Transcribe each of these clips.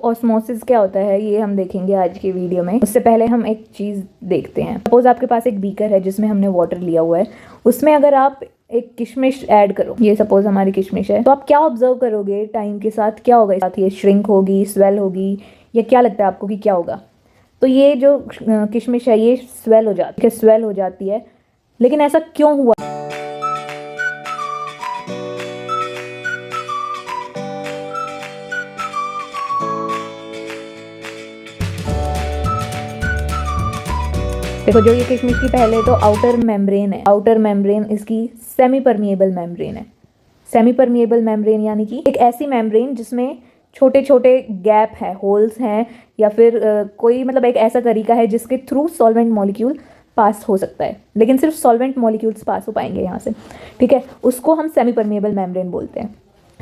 Osmosis क्या होता है ये हम देखेंगे आज की वीडियो में। उससे पहले हम एक चीज़ देखते हैं। सपोज आपके पास एक बीकर है जिसमें हमने वाटर लिया हुआ है, उसमें अगर आप एक किशमिश ऐड करो, ये सपोज हमारी किशमिश है, तो आप क्या ऑब्जर्व करोगे टाइम के साथ, क्या होगा? साथ ये श्रिंक होगी, स्वेल होगी, या क्या लगता है आपको कि क्या होगा? तो ये जो किशमिश है ये स्वेल हो जाती है। लेकिन ऐसा क्यों हुआ? देखो, जो ये किशमिश की पहले तो आउटर मेम्ब्रेन है, आउटर मेम्ब्रेन इसकी सेमी परमिएबल मेम्ब्रेन है। सेमी परमिएबल मेम्ब्रेन यानी कि एक ऐसी मेम्ब्रेन जिसमें छोटे छोटे गैप है, होल्स हैं, या फिर कोई मतलब एक ऐसा तरीका है जिसके थ्रू सॉल्वेंट मॉलिक्यूल पास हो सकता है, लेकिन सिर्फ सॉल्वेंट मॉलिक्यूल्स पास हो पाएंगे यहाँ से, ठीक है। उसको हम सेमी परमिएबल मेम्ब्रेन बोलते हैं।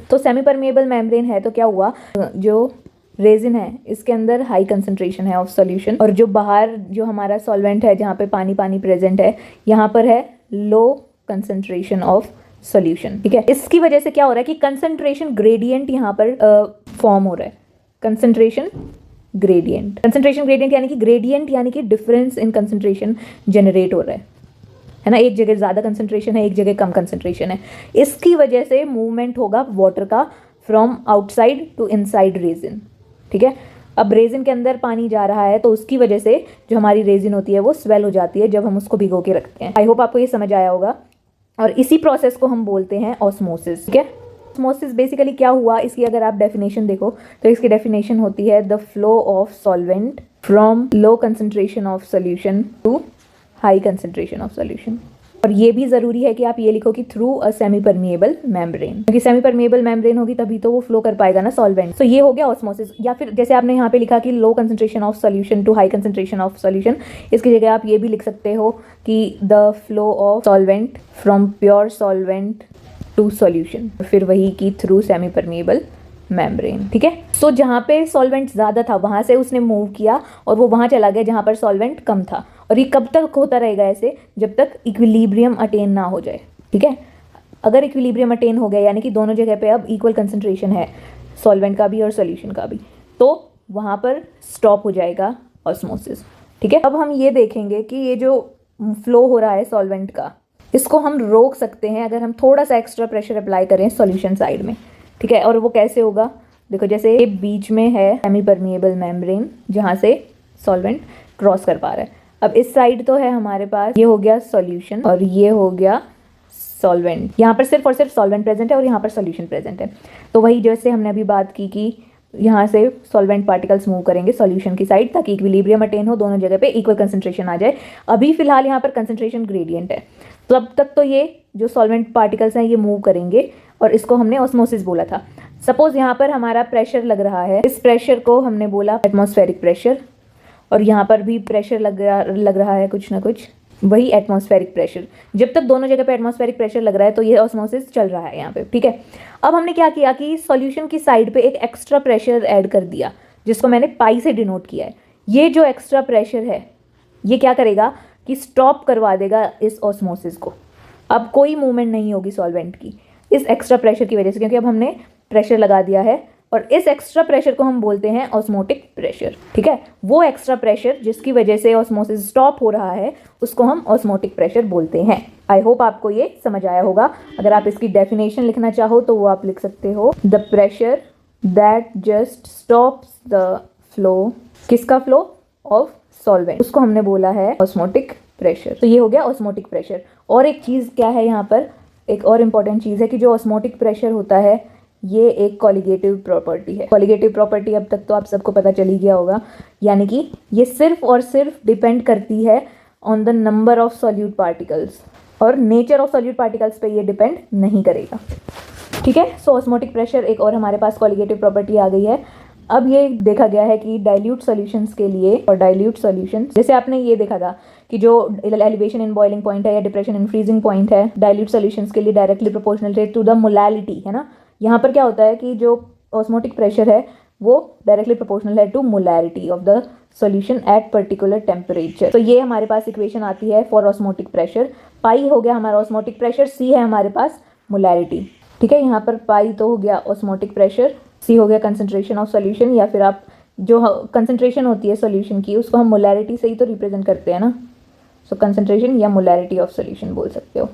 तो सेमी परमिएबल मेम्ब्रेन है तो क्या हुआ, जो रेजिन है इसके अंदर हाई कंसंट्रेशन है ऑफ सॉल्यूशन, और जो बाहर जो हमारा सॉल्वेंट है जहाँ पे पानी पानी प्रेजेंट है, यहाँ पर है लो कंसंट्रेशन ऑफ सॉल्यूशन, ठीक है। इसकी वजह से क्या हो रहा है कि कंसंट्रेशन ग्रेडियंट यहाँ पर फॉर्म हो रहा है। कंसंट्रेशन ग्रेडियंट यानी कि डिफरेंस इन कंसंट्रेशन जनरेट हो रहा है ना। एक जगह ज़्यादा कंसंट्रेशन है, एक जगह कम कंसंट्रेशन है। इसकी वजह से मूवमेंट होगा वाटर का from outside to inside resin, ठीक है। अब रेजिन के अंदर पानी जा रहा है तो उसकी वजह से जो हमारी रेजिन होती है वो स्वेल हो जाती है जब हम उसको भिगो के रखते हैं। आई होप आपको ये समझ आया होगा। और इसी प्रोसेस को हम बोलते हैं ऑस्मोसिस, ठीक है। ऑस्मोसिस बेसिकली क्या हुआ, इसकी अगर आप डेफिनेशन देखो तो इसकी डेफिनेशन होती है the flow of solvent from low concentration of solution to high concentration of solution. और ये भी ज़रूरी है कि आप ये लिखो कि through a semi permeable membrane, क्योंकि सेमी परमिएबल मेम्ब्रेन होगी तभी तो वो फ्लो कर पाएगा ना सॉल्वेंट। तो ये हो गया ऑस्मोसिस। या फिर जैसे आपने यहाँ पे लिखा कि low concentration of solution to high concentration of solution, इसकी जगह आप ये भी लिख सकते हो कि the flow of solvent from pure solvent to solution, फिर वही की थ्रू सेमी परमिएबल मेम्ब्रेन, ठीक है। सो जहाँ पे सॉल्वेंट ज़्यादा था वहाँ से उसने मूव किया और वो वहाँ चला गया जहाँ पर सॉल्वेंट कम था। और ये कब तक होता रहेगा ऐसे, जब तक इक्विलिब्रियम अटेन ना हो जाए, ठीक है। अगर इक्विलिब्रियम अटेन हो गया यानी कि दोनों जगह पे अब इक्वल कंसंट्रेशन है, सॉल्वेंट का भी और सॉल्यूशन का भी, तो वहाँ पर स्टॉप हो जाएगा ऑस्मोसिस, ठीक है। अब हम ये देखेंगे कि ये जो फ्लो हो रहा है सॉल्वेंट का, इसको हम रोक सकते हैं अगर हम थोड़ा सा एक्स्ट्रा प्रेशर अप्लाई करें सॉल्यूशन साइड में, ठीक है। और वो कैसे होगा, देखो जैसे बीच में है सेमी परमिएबल मेम्ब्रेन जहाँ से सॉल्वेंट क्रॉस कर पा रहा है। अब इस साइड तो है हमारे पास, ये हो गया सॉल्यूशन और ये हो गया सॉल्वेंट। यहाँ पर सिर्फ और सिर्फ सॉल्वेंट प्रेजेंट है और यहाँ पर सॉल्यूशन प्रेजेंट है। तो वही जैसे हमने अभी बात की कि यहाँ से सॉल्वेंट पार्टिकल्स मूव करेंगे सॉल्यूशन की साइड ताकि इक्विलिब्रियम अटेन हो, दोनों जगह पे इक्वल कंसंट्रेशन आ जाए। अभी फिलहाल यहाँ पर कंसंट्रेशन ग्रेडियंट है, तो अब तक तो ये जो सॉल्वेंट पार्टिकल्स हैं ये मूव करेंगे और इसको हमने ऑस्मोसिस बोला था। सपोज यहाँ पर हमारा प्रेशर लग रहा है, इस प्रेशर को हमने बोला एटमॉस्फेरिक प्रेशर, और यहाँ पर भी प्रेशर लग रहा है कुछ ना कुछ, वही एटमॉस्फेरिक प्रेशर। जब तक दोनों जगह पे एटमॉस्फेरिक प्रेशर लग रहा है तो ये ऑस्मोसिस चल रहा है यहाँ पे, ठीक है। अब हमने क्या किया कि सॉल्यूशन की साइड पे एक एक्स्ट्रा प्रेशर ऐड कर दिया जिसको मैंने पाई से डिनोट किया है। ये जो एक्स्ट्रा प्रेशर है ये क्या करेगा कि स्टॉप करवा देगा इस ऑस्मोसिस को। अब कोई मूवमेंट नहीं होगी सॉल्वेंट की इस एक्स्ट्रा प्रेशर की वजह से, क्योंकि अब हमने प्रेशर लगा दिया है और इस एक्स्ट्रा प्रेशर को हम बोलते हैं ऑस्मोटिक प्रेशर, ठीक है। वो एक्स्ट्रा प्रेशर जिसकी वजह से ऑस्मोसिस स्टॉप हो रहा है उसको हम ऑस्मोटिक प्रेशर बोलते हैं। आई होप आपको ये समझ आया होगा। अगर आप इसकी डेफिनेशन लिखना चाहो तो वो आप लिख सकते हो the pressure that just stops the flow, किसका फ्लो? ऑफ सॉल्वेंट, उसको हमने बोला है ऑस्मोटिक प्रेशर। तो ये हो गया ऑस्मोटिक प्रेशर। और एक चीज़ क्या है यहाँ पर, एक और इम्पॉर्टेंट चीज़ है कि जो ऑस्मोटिक प्रेशर होता है ये एक कॉलिगेटिव प्रॉपर्टी है। कॉलिगेटिव प्रॉपर्टी अब तक तो आप सबको पता चल ही गया होगा, यानी कि ये सिर्फ और सिर्फ डिपेंड करती है on the number of solute particles, और नेचर ऑफ सॉल्यूट पार्टिकल्स पे ये डिपेंड नहीं करेगा, ठीक है। सो ऑस्मोटिक प्रेशर एक और हमारे पास कॉलिगेटिव प्रॉपर्टी आ गई है। अब ये देखा गया है कि डाइल्यूट सॉल्यूशंस के लिए, और डाइल्यूट सॉल्यूशंस जैसे आपने ये देखा था कि जो एलिवेशन इन बॉइलिंग पॉइंट है या डिप्रेशन इन फ्रीजिंग पॉइंट है, डाइल्यूट सॉल्यूशंस के लिए डायरेक्टली प्रोपोर्शनल है टू द मोलैलिटी, है ना। यहाँ पर क्या होता है कि जो ऑस्मोटिक प्रेशर है वो डायरेक्टली प्रोपोर्शनल है to molarity of the solution at particular temperature. तो ये हमारे पास इक्वेशन आती है फॉर ऑस्मोटिक प्रेशर। पाई हो गया हमारा ऑस्मोटिक प्रेशर, सी है हमारे पास मोलैरिटी, ठीक है। यहाँ पर पाई तो हो गया ऑस्मोटिक प्रेशर, सी हो गया कंसंट्रेशन ऑफ सोल्यूशन, या फिर आप जो कंसंट्रेशन होती है सोल्यूशन की उसको हम मोलैरिटी से ही तो रिप्रेजेंट करते हैं ना, सो कंसंट्रेशन या मोलैरिटी ऑफ सोल्यूशन बोल सकते हो।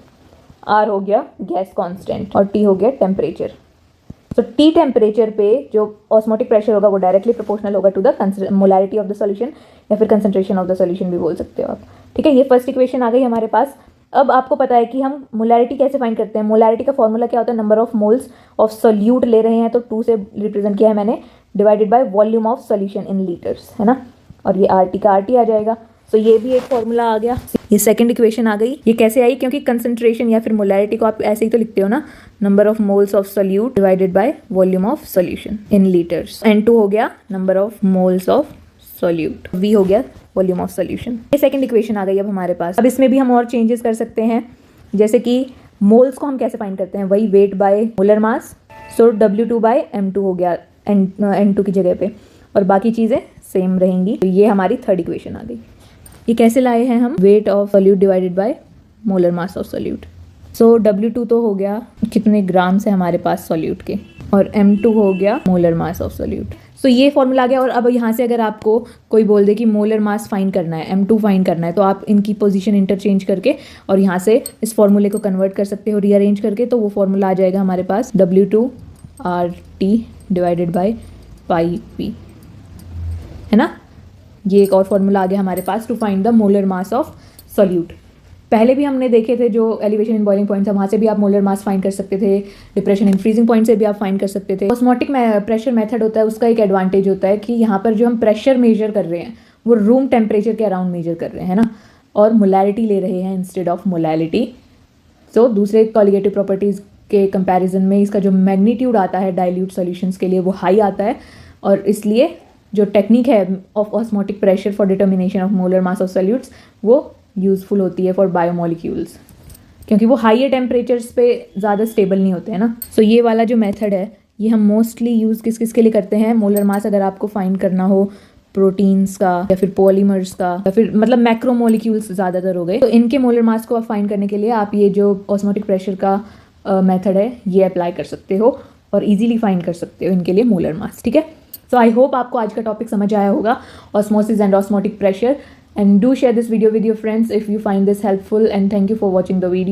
आर हो गया गैस कांस्टेंट और टी हो गया टेम्परेचर। सो टी टेम्परेचर पे जो ऑस्मोटिक प्रेशर होगा वो डायरेक्टली प्रोपोर्शनल होगा to the molarity of the solution, या फिर कंसंट्रेशन ऑफ द सॉल्यूशन भी बोल सकते हो आप। ठीक है, ये फर्स्ट इक्वेशन आ गई हमारे पास। अब आपको पता है कि हम मोलैरिटी कैसे फाइंड करते हैं। मोलैरिटी का फॉर्मूला क्या होता है, number of moles of solute ले रहे हैं तो 2 से रिप्रेजेंट किया है मैंने, divided by volume of solution in litres, है ना, और ये आर टी का आर टी आ जाएगा। सो ये भी एक फॉर्मूला आ गया। ये सेकंड इक्वेशन आ गई। ये कैसे आई, क्योंकि कंसंट्रेशन या फिर मोलैरिटी को आप ऐसे ही तो लिखते हो ना, number of moles of solute divided by volume of solution in litres. N2 हो गया number of moles of solute, V हो गया वॉल्यूम ऑफ सोल्यूशन। ये सेकंड इक्वेशन आ गई अब हमारे पास। अब इसमें भी हम और चेंजेस कर सकते हैं, जैसे कि मोल्स को हम कैसे फाइंड करते हैं, वही weight by molar mass. So W2 by M2 हो गया N2 की जगह पे, और बाकी चीज़ें सेम रहेंगी। तो ये हमारी थर्ड इक्वेशन आ गई। ये कैसे लाए हैं हम, weight of solute divided by molar mass of solute. So W2 तो हो गया कितने ग्राम्स है हमारे पास सोल्यूट के, और M2 हो गया मोलर मास ऑफ सोल्यूट। सो ये फॉर्मूला आ गया। और अब यहाँ से अगर आपको कोई बोल दे कि मोलर मास फाइंड करना है, M2 फाइंड करना है, तो आप इनकी पोजीशन इंटरचेंज करके और यहाँ से इस फॉर्मूले को कन्वर्ट कर सकते हो रीअरेंज करके, तो वो फॉर्मूला आ जाएगा हमारे पास W2 RT divided by pi P, है ना। ये एक और फॉर्मूला आ गया हमारे पास to find the molar mass of solute. पहले भी हमने देखे थे जो एलिवेशन इन बॉइलिंग पॉइंट था, वहाँ से भी आप मोलर मास फाइंड कर सकते थे, डिप्रेशन इन फ्रीजिंग पॉइंट से भी आप फाइंड कर सकते थे। ऑस्मोटिक प्रेशर मेथड होता है, उसका एक एडवांटेज होता है कि यहाँ पर जो हम प्रेशर मेजर कर रहे हैं वो रूम टेम्परेचर के अराउंड मेजर कर रहे हैं ना, और मोलैरिटी ले रहे हैं इंस्टेड ऑफ मोलैलिटी। सो दूसरे कॉलिगेटिव प्रॉपर्टीज़ के कंपैरिजन में इसका जो मैग्नीट्यूड आता है डाइल्यूट सॉल्यूशंस के लिए वो हाई आता है, और इसलिए जो टेक्निक है of osmotic pressure for determination of molar mass of solutes वो यूज़फुल होती है फॉर बायोमोलिक्यूल्स, क्योंकि वो हाइयर टेम्परेचर्स पे ज़्यादा स्टेबल नहीं होते हैं ना। सो ये वाला जो मेथड है ये हम मोस्टली यूज़ किस किस के लिए करते हैं, मोलर मास अगर आपको फाइंड करना हो प्रोटीन्स का या फिर पॉलीमर्स का या फिर मतलब मैक्रोमोलिक्यूल्स ज़्यादातर हो गए, तो इनके मोलर मास को आप फाइंड करने के लिए आप ये जो ऑस्मोटिक प्रेशर का मेथड है ये अप्लाई कर सकते हो और इजीली फाइंड कर सकते हो इनके लिए मोलर मास। ठीक है, सो आई होप आपको आज का टॉपिक समझ आया होगा, osmosis and osmotic pressure, and do share this video with your friends if you find this helpful, and thank you for watching the video.